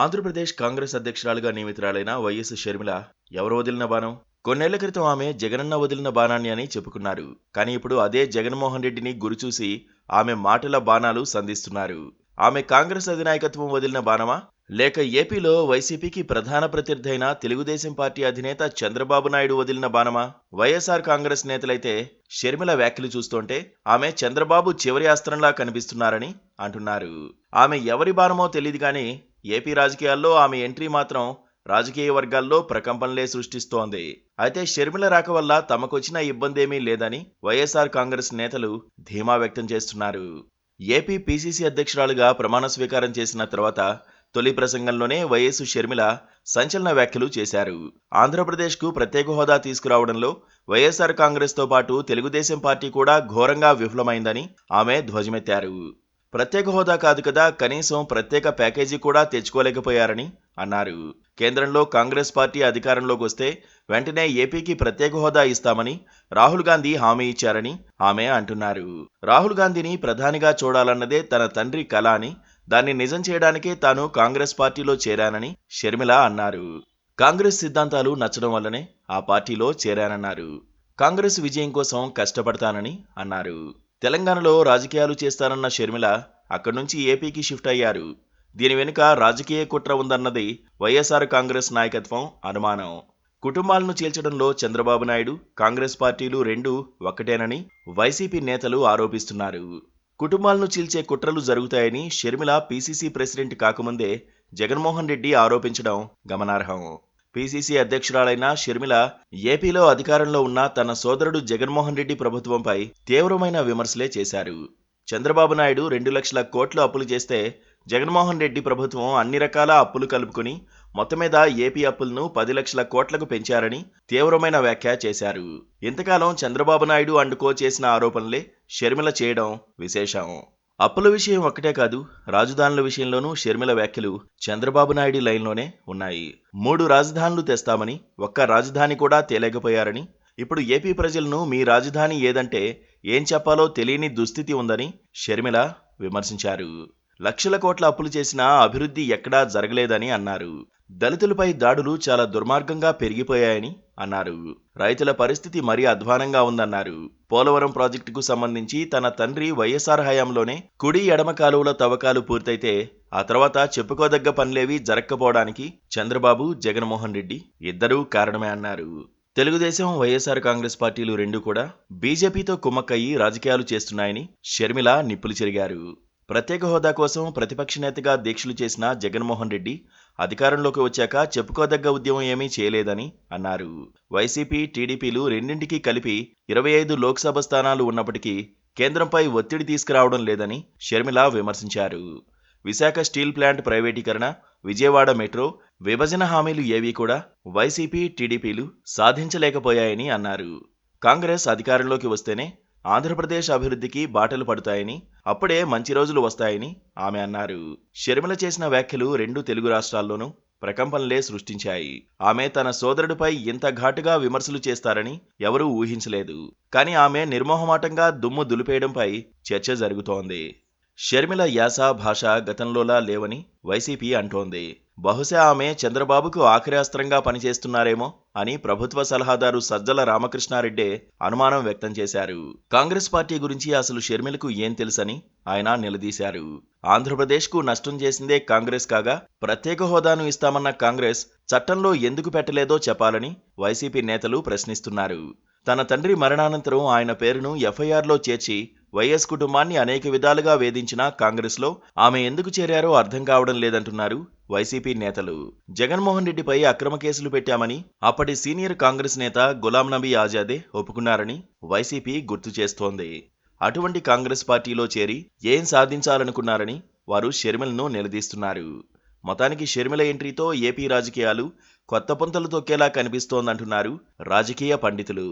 ఆంధ్రప్రదేశ్ కాంగ్రెస్ అధ్యక్షురాలుగా నియమితురాలైన వైఎస్ షర్మిల ఎవరు వదిలిన బాణం? కొన్నేళ్ల క్రితం ఆమె జగనన్న వదిలిన బాణాన్ని అని చెప్పుకున్నారు. కానీ ఇప్పుడు అదే జగన్మోహన్ రెడ్డిని గురిచూసి ఆమె మాటల బాణాలు సంధిస్తున్నారు. ఆమె కాంగ్రెస్ అధినాయకత్వం వదిలిన బాణమా? లేక ఏపీలో వైసీపీకి ప్రధాన ప్రత్యర్థి అయిన తెలుగుదేశం పార్టీ అధినేత చంద్రబాబు నాయుడు వదిలిన బాణమా? వైఎస్ఆర్ కాంగ్రెస్ నేతలైతే షర్మిల వ్యాఖ్యలు చూస్తుంటే ఆమె చంద్రబాబు చివరి అస్త్రంలా కనిపిస్తున్నారని అంటున్నారు. ఆమె ఎవరి బాణమో తెలియదు కానీ ఏపీ రాజకీయాల్లో ఆమె ఎంట్రీ మాత్రం రాజకీయ వర్గాల్లో ప్రకంపనలే సృష్టిస్తోంది. అయితే షర్మిల రాక వల్ల తమకొచ్చిన ఇబ్బందేమీ లేదని వైఎస్ఆర్ కాంగ్రెస్ నేతలు ధీమా వ్యక్తం చేస్తున్నారు. ఏపీ పీసీసీ అధ్యక్షురాలుగా ప్రమాణ స్వీకారం చేసిన తర్వాత తొలి ప్రసంగంలోనే వైఎస్ షర్మిల సంచలన వ్యాఖ్యలు చేశారు. ఆంధ్రప్రదేశ్కు ప్రత్యేక హోదా తీసుకురావడంలో వైఎస్ఆర్ కాంగ్రెస్తో పాటు తెలుగుదేశం పార్టీ కూడా ఘోరంగా విఫలమైందని ఆమె ధ్వజమెత్తారు. ప్రత్యేక హోదా కాదు కదా, కనీసం ప్రత్యేక ప్యాకేజీ కూడా తెచ్చుకోలేకపోయారని అన్నారు. కేంద్రంలో కాంగ్రెస్ పార్టీ అధికారంలోకి వస్తే వెంటనే ఏపీకి ప్రత్యేక హోదా ఇస్తామని రాహుల్ గాంధీ హామీ ఇచ్చారని ఆమె అంటున్నారు. రాహుల్ గాంధీని ప్రధానిగా చూడాలన్నదే తన తండ్రి కల అని, దాన్ని నిజం చేయడానికే తాను కాంగ్రెస్ పార్టీలో చేరానని షర్మిల అన్నారు. కాంగ్రెస్ సిద్ధాంతాలు నచ్చడం వల్లనే ఆ పార్టీలో చేరానన్నారు. కాంగ్రెస్ విజయం కోసం కష్టపడతానని అన్నారు. తెలంగాణలో రాజకీయాలు చేస్తానన్న షర్మిల అక్కడి నుంచి ఏపీకి షిఫ్ట్ అయ్యారు. దీని వెనుక రాజకీయ కుట్ర ఉందన్నది వైఎస్ఆర్ కాంగ్రెస్ నాయకత్వం అనుమానం. కుటుంబాలను చీల్చడంలో చంద్రబాబు నాయుడు, కాంగ్రెస్ పార్టీలు రెండూ ఒక్కటేనని వైసీపీ నేతలు ఆరోపిస్తున్నారు. కుటుంబాలను చీల్చే కుట్రలు జరుగుతాయని షర్మిల పీసీసీ ప్రెసిడెంట్ కాకముందే జగన్మోహన్ రెడ్డి ఆరోపించడం గమనార్హం. పీసీసీ అధ్యక్షురాలైన షర్మిల ఏపీలో అధికారంలో ఉన్న తన సోదరుడు జగన్మోహన్ రెడ్డి ప్రభుత్వంపై తీవ్రమైన విమర్శలే చేశారు. చంద్రబాబు నాయుడు 2 లక్షల కోట్లు అప్పులు చేస్తే జగన్మోహన్ రెడ్డి ప్రభుత్వం అన్ని రకాల అప్పులు కలుపుకుని మొత్తం మీద ఏపీ అప్పులను 10 లక్షల కోట్లకు పెంచారని తీవ్రమైన వ్యాఖ్య చేశారు. ఇంతకాలం చంద్రబాబు నాయుడు అండుకో చేసిన ఆరోపణలే షర్మిల చేయడం విశేషం. అప్పుల విషయం ఒక్కటే కాదు, రాజధానుల విషయంలోనూ షర్మిల వ్యాఖ్యలు చంద్రబాబు నాయుడు లైన్లోనే ఉన్నాయి. 3 రాజధానులు తెస్తామని ఒక్క రాజధాని కూడా తేలేకపోయారని, ఇప్పుడు ఏపీ ప్రజలను మీ రాజధాని ఏదంటే ఏం చెప్పాలో తెలియని దుస్థితి ఉందని షర్మిల విమర్శించారు. లక్షల కోట్ల అప్పులు చేసినా అభివృద్ధి ఎక్కడా జరగలేదని అన్నారు. దళితులపై దాడులు చాలా దుర్మార్గంగా పెరిగిపోయాయని అన్నారు. రైతుల పరిస్థితి మరీ అధ్వానంగా ఉందన్నారు. పోలవరం ప్రాజెక్టుకు సంబంధించి తన తండ్రి వైఎస్ఆర్ హయాంలోనే కుడి ఎడమ కాలువల తవ్వకాలు పూర్తయితే ఆ తర్వాత చెప్పుకోదగ్గ పనులేవి జరగకపోవడానికి చంద్రబాబు, జగన్మోహన్ రెడ్డి ఇద్దరూ కారణమే అన్నారు. తెలుగుదేశం, వైఎస్ఆర్ కాంగ్రెస్ పార్టీలు రెండూ కూడా బీజేపీతో కుమ్మక్కయ్యి రాజకీయాలు చేస్తున్నాయని షర్మిల నిప్పులు చెరిగారు. ప్రత్యేక హోదా కోసం ప్రతిపక్ష నేతగా దీక్షలు చేసిన జగన్మోహన్ రెడ్డి అధికారంలోకి వచ్చాక చెప్పుకోదగ్గ ఉద్యమం ఏమీ చేయలేదని అన్నారు. వైసీపీ, టీడీపీలు రెండింటికి కలిపి 25 లోక్సభ స్థానాలు ఉన్నప్పటికీ కేంద్రంపై ఒత్తిడి తీసుకురావడం లేదని షర్మిల విమర్శించారు. విశాఖ స్టీల్ ప్లాంట్ ప్రైవేటీకరణ, విజయవాడ మెట్రో, విభజన హామీలు ఏవీ కూడా వైసీపీ, టీడీపీలు సాధించలేకపోయాయని అన్నారు. కాంగ్రెస్ అధికారంలోకి వస్తేనే ఆంధ్రప్రదేశ్ అభివృద్ధికి బాటలు పడతాయని, అప్పుడే మంచి రోజులు వస్తాయని ఆమె అన్నారు. షర్మిల చేసిన వ్యాఖ్యలు 2 తెలుగు రాష్ట్రాల్లోనూ ప్రకంపనలే సృష్టించాయి. ఆమె తన సోదరుడిపై ఇంత ఘాటుగా విమర్శలు చేస్తారని ఎవరూ ఊహించలేదు. కానీ ఆమె నిర్మోహమాటంగా దుమ్ము దులిపేయడంపై చర్చ జరుగుతోంది. షర్మిల యాస, భాష గతంలోలా లేవని వైసీపీ అంటోంది. బహుశా ఆమె చంద్రబాబుకు ఆఖరి అస్త్రంగా పనిచేస్తున్నారేమో అని ప్రభుత్వ సలహాదారు సజ్జల రామకృష్ణారెడ్డే అనుమానం వ్యక్తం చేశారు. కాంగ్రెస్ పార్టీ గురించి అసలు షర్మిలకు ఏం తెలుసని ఆయన నిలదీశారు. ఆంధ్రప్రదేశ్కు నష్టం చేసిందే కాంగ్రెస్ కాగా ప్రత్యేక హోదాను ఇస్తామన్న కాంగ్రెస్ చట్టంలో ఎందుకు పెట్టలేదో చెప్పాలని వైసీపీ నేతలు ప్రశ్నిస్తున్నారు. తన తండ్రి మరణానంతరం ఆయన పేరును ఎఫ్ఐఆర్లో చేర్చి వైఎస్ కుటుంబాన్ని అనేక విధాలుగా వేధించిన కాంగ్రెస్లో ఆమె ఎందుకు చేరారో అర్థం కావడం లేదంటున్నారు వైసీపీ నేతలు. జగన్మోహన్ రెడ్డిపై అక్రమ కేసులు పెట్టామని అప్పటి సీనియర్ కాంగ్రెస్ నేత గులాం నబీ ఆజాదే ఒప్పుకున్నారని వైసీపీ గుర్తు చేస్తోంది. అటువంటి కాంగ్రెస్ పార్టీలో చేరి ఏం సాధించాలనుకున్నారని వారు షర్మిలను నిలదీస్తున్నారు. మొత్తానికి షర్మిల ఎంట్రీతో ఏపీ రాజకీయాలు కొత్త పుంతలు తొక్కేలా కనిపిస్తోందంటున్నారు రాజకీయ పండితులు.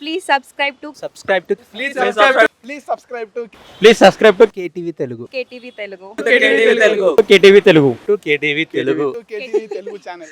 Please subscribe to KTV Telugu. KTV Telugu. KTV Telugu. KTV Telugu channel.